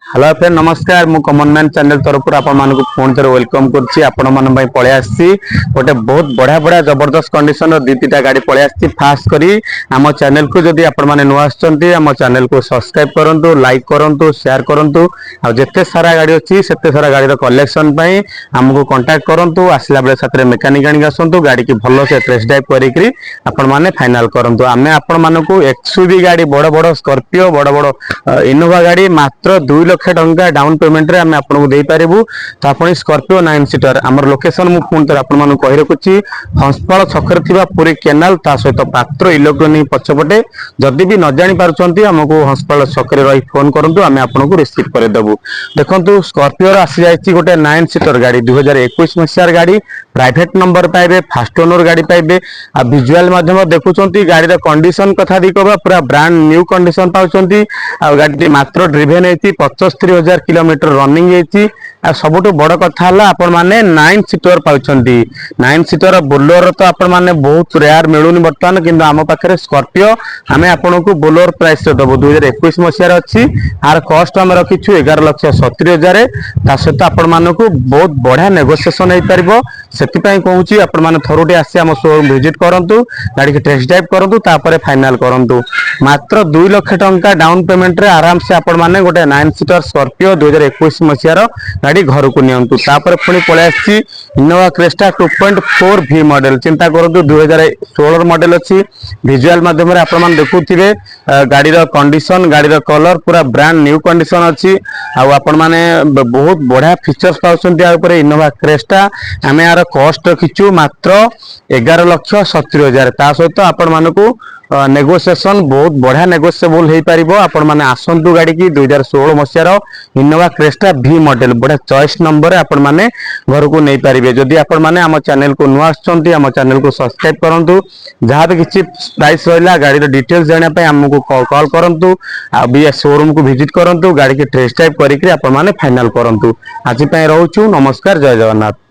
Hello friend नमस्कार मु common man channel तरफ पुणी थे वेलकम कर पलि आसी गोटे बहुत बढ़िया बढ़िया जबरदस्त कंडीशन दी तीटा गाड़ी पलि आसी फास्ट करी आम चैनल को जदि आपण मैंने नुआ आम चैनल को सब्सक्राइब करूँ लाइक करूँ शेयर करूँ आते सारा गाड़ी अच्छी से सारा गाड़ी कलेक्शन आमको कांटेक्ट करूँ आसला बेले साथ मेकानिक आनिक आसतु गाड़ी की भल से टेस्ट ड्राइव करें फाइनाल करूँ आम आपण एक्सयूवी गाड़ी बड़ बड़ स्कॉर्पियो बड़ बड़ इनोवा गाड़ी मात्र 2 लाख टंका डाउन पेमेंट रे आम आपको दे पारिबु तो आपण स्कॉर्पियो 9 सीटर आमर लोकेशन मु फोन तर आपण मानु कहि रखुची हंसपाल छकर थिबा पूरी केनाल ता सहित पात्र इलेक्ट्रोनिक पछपटे जदि भी न जानि पारुचंती हमको हंसपाल छकर रही फोन करंतु आम आपको रिसीव कर देबु। देखंतु स्कॉर्पियो आसी जाइछि गोटे 9 सीटर गाड़ी 2021 मसियार गाड़ी प्राइवेट नंबर पाइबे फास्ट ओनर गाड़ी पाइबे आ विजुअल माध्यम देखुचंती गाड़ी कंडीशन कथा दी कहबा पूरा ब्रांड न्यू कंडीशन पाउचंती आ गाड़ी मात्र ड्रिवेन हेती 75,000 किलोमीटर रनिंग हेती आ सबुठ बड़ कथा है आपण मैंने 9 सीटर पाउचंती 9 सीटर बोलेरो तो आपण मैंने बहुत रेयर मिलूनी बर्तमान किंतु आम पाखे स्कॉर्पियो आम आपन को बोलेरो प्राइस देबो 2021 मसीहार अच्छी आर कॉस्ट आम रखीछु 11,70,000 ता सहित आपण मानक बहुत बढ़िया नेगोशिएशन हो पार से कहूँ आपण मैंने थरुटे आसी आम शोरूम विजिट करूँ गाड़ी की टेस्ट ड्राइव करूँ तापर फाइनाल करूँ मात्र 2 लाख टंका डाउन पेमेंट रे आराम से आपण मैंने गोटे 9 सीटर स्कॉर्पियो 2021 मसीहार गाड़ी घर को नियंतु तापर पुणी पळै आसी इनोवा क्रेस्टा 2.4 V मॉडल चिंता करंतु 2016 मॉडल अच्छी विजुअल माध्यम रे आपण मान देखुथिबे गाड़ी रो कंडीशन गाड़ी रो कलर पूरा ब्रांड न्यू कंडीशन अच्छी आ आपण माने बहुत बढ़िया फीचर्स पाउछंती आ ऊपर इनोवा क्रेस्टा आमे यार कॉस्ट रखिछु मात्र 11,70,000 ता सहित आपण मानकू नेगोशिएशन बहुत बढ़िया नेगोशिएबल हो पार आपण मैंने आसतु गाड़ी की 2016 मसीहार इनोवा क्रेस्टा V मॉडल बढ़िया चॉइस नंबर आपण मैंने घर को नहीं पारे जदि आपण मैंने आम चैनल को नुआ आम चैनल को सब्सक्राइब करूँ जहाँ भी किसी प्राइस रहा गाड़ी डिटेल्स जानापी आमको कॉल करूँ आ शोरूम को विजिट करूँ गाड़ी की टेस्ट ड्राइव करके फाइनाल करूँ आज रोचु नमस्कार जय जगन्नाथ।